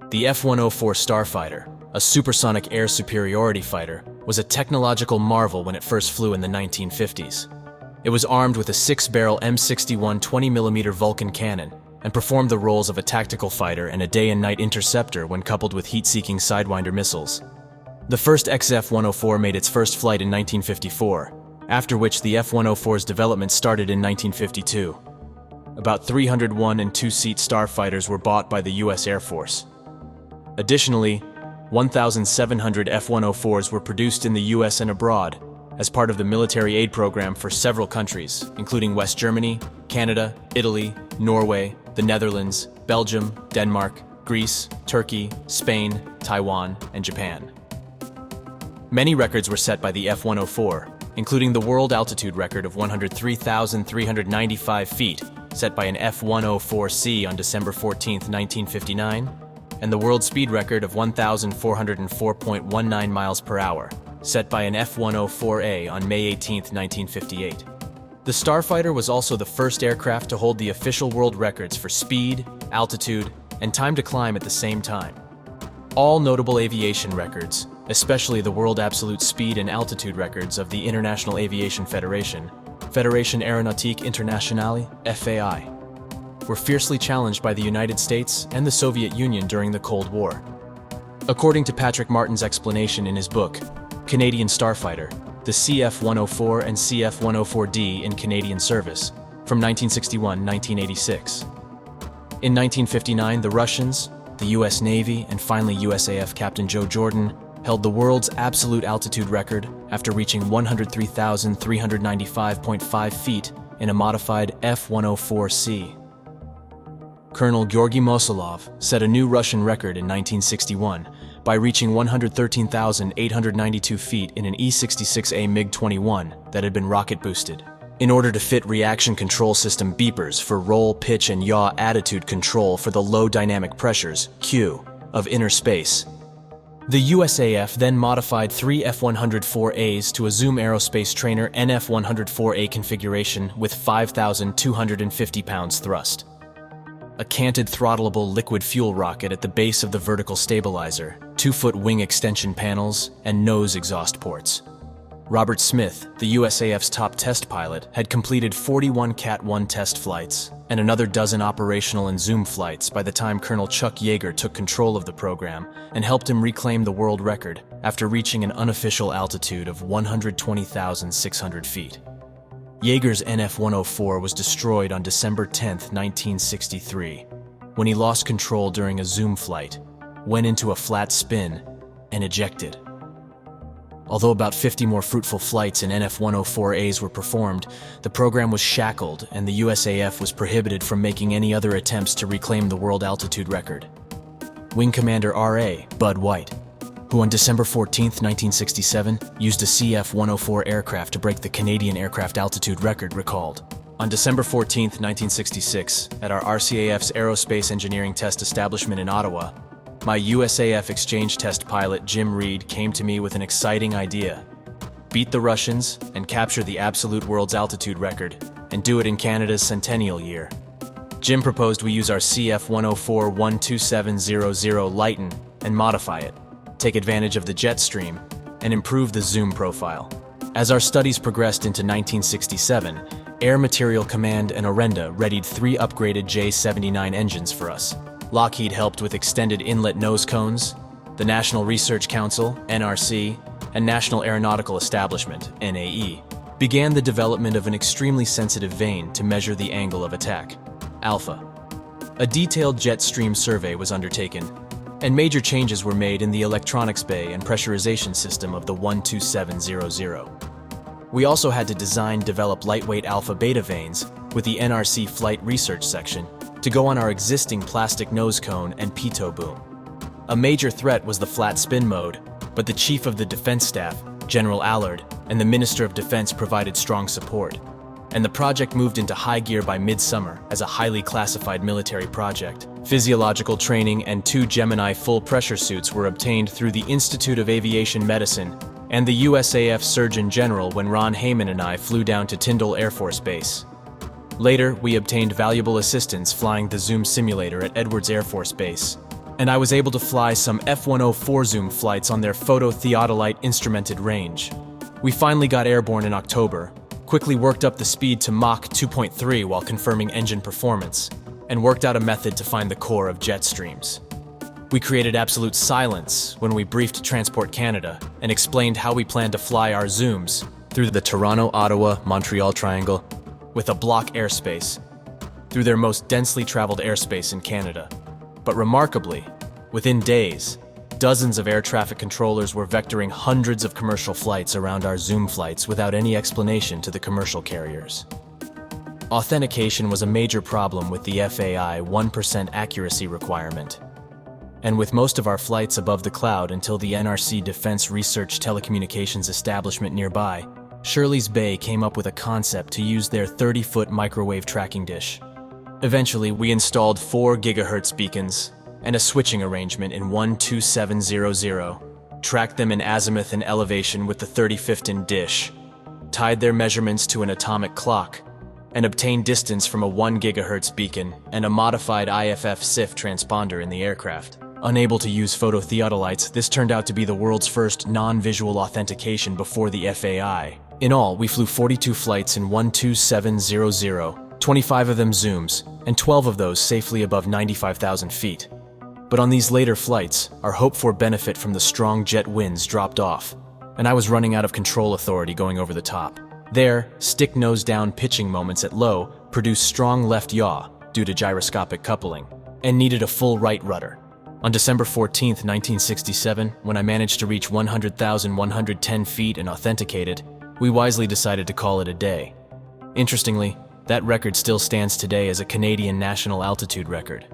The F-104 Starfighter, a supersonic air superiority fighter, was a technological marvel when it first flew in the 1950s. It was armed with a 6-barrel M61 20mm Vulcan cannon and performed the roles of a tactical fighter and a day and night interceptor when coupled with heat-seeking Sidewinder missiles. The first CF-104 made its first flight in 1954, after which the F-104's development started in 1952. About 301 and 2-seat Starfighters were bought by the U.S. Air Force. Additionally, 1,700 F-104s were produced in the U.S. and abroad as part of the military aid program for several countries, including West Germany, Canada, Italy, Norway, the Netherlands, Belgium, Denmark, Greece, Turkey, Spain, Taiwan, and Japan. Many records were set by the F-104, including the world altitude record of 103,395 feet, set by an F-104C on December 14, 1959, and the world speed record of 1,404.19 miles per hour, set by an F-104A on May 18, 1958. The Starfighter was also the first aircraft to hold the official world records for speed, altitude, and time to climb at the same time. All notable aviation records, especially the world absolute speed and altitude records of the International Aviation Federation, Fédération Aéronautique Internationale, FAI, were fiercely challenged by the United States and the Soviet Union during the Cold War. According to Patrick Martin's explanation in his book, Canadian Starfighter, the CF-104 and CF-104D in Canadian service, from 1961-1986. In 1959, the Russians, the U.S. Navy, and finally USAF Captain Joe Jordan held the world's absolute altitude record after reaching 103,395.5 feet in a modified F-104C. Colonel Georgy Mosolov set a new Russian record in 1961 by reaching 113,892 feet in an E-66A MiG-21 that had been rocket-boosted, in order to fit reaction control system beepers for roll, pitch, and yaw attitude control for the low dynamic pressures, Q, of inner space. The USAF then modified 3 F-104As to a Zoom Aerospace Trainer NF-104A configuration with 5,250 pounds thrust. A canted throttleable liquid fuel rocket at the base of the vertical stabilizer, 2-foot wing extension panels, and nose exhaust ports. Robert Smith, the USAF's top test pilot, had completed 41 Cat-1 test flights and another dozen operational and Zoom flights by the time Colonel Chuck Yeager took control of the program and helped him reclaim the world record after reaching an unofficial altitude of 120,600 feet. Yeager's NF-104 was destroyed on December 10, 1963, when he lost control during a Zoom flight, went into a flat spin, and ejected. Although about 50 more fruitful flights in NF-104As were performed, the program was shackled and the USAF was prohibited from making any other attempts to reclaim the world altitude record. Wing Commander R.A. Bud White, who on December 14, 1967, used a CF-104 aircraft to break the Canadian aircraft altitude record, recalled. On December 14, 1966, at our RCAF's Aerospace Engineering Test Establishment in Ottawa, my USAF exchange test pilot Jim Reed came to me with an exciting idea. Beat the Russians and capture the absolute world's altitude record, and do it in Canada's centennial year. Jim proposed we use our CF-104 12700 Lighten and modify it, take advantage of the jet stream, and improve the zoom profile. As our studies progressed into 1967, Air Material Command and Orenda readied 3 upgraded J-79 engines for us. Lockheed helped with extended inlet nose cones. The National Research Council, NRC, and National Aeronautical Establishment, NAE, began the development of an extremely sensitive vane to measure the angle of attack, alpha. A detailed jet stream survey was undertaken, and major changes were made in the electronics bay and pressurization system of the 12700. We also had to develop lightweight alpha-beta vanes with the NRC Flight Research Section to go on our existing plastic nose cone and pitot boom. A major threat was the flat spin mode, but the Chief of the Defense Staff, General Allard, and the Minister of Defense provided strong support, and the project moved into high gear by midsummer as a highly classified military project. Physiological training and 2 Gemini full pressure suits were obtained through the Institute of Aviation Medicine and the USAF Surgeon General when Ron Heyman and I flew down to Tyndall Air Force Base. Later, we obtained valuable assistance flying the Zoom simulator at Edwards Air Force Base, and I was able to fly some F-104 zoom flights on their phototheodolite instrumented range. We finally got airborne in October, quickly worked up the speed to Mach 2.3 while confirming engine performance, and worked out a method to find the core of jet streams. We created absolute silence when we briefed Transport Canada and explained how we plan to fly our zooms through the Toronto-Ottawa-Montreal triangle with a block airspace, through their most densely traveled airspace in Canada. But remarkably, within days, dozens of air traffic controllers were vectoring hundreds of commercial flights around our zoom flights without any explanation to the commercial carriers. Authentication was a major problem with the FAI 1% accuracy requirement. And with most of our flights above the cloud until the NRC Defense Research Telecommunications establishment nearby, Shirley's Bay came up with a concept to use their 30-foot microwave tracking dish. Eventually, we installed 4 GHz beacons and a switching arrangement in 12700, tracked them in azimuth and elevation with the 35th dish, tied their measurements to an atomic clock, and obtained distance from a 1 GHz beacon and a modified IFF CF transponder in the aircraft. Unable to use phototheodolites, this turned out to be the world's first non-visual authentication before the FAI. In all, we flew 42 flights in 12700, 25 of them zooms, and 12 of those safely above 95,000 feet. But on these later flights, our hoped-for benefit from the strong jet winds dropped off, and I was running out of control authority going over the top. There, stick-nose-down pitching moments at low produced strong left yaw due to gyroscopic coupling, and needed a full right rudder. On December 14, 1967, when I managed to reach 100,110 feet and authenticated, we wisely decided to call it a day. Interestingly, that record still stands today as a Canadian national altitude record.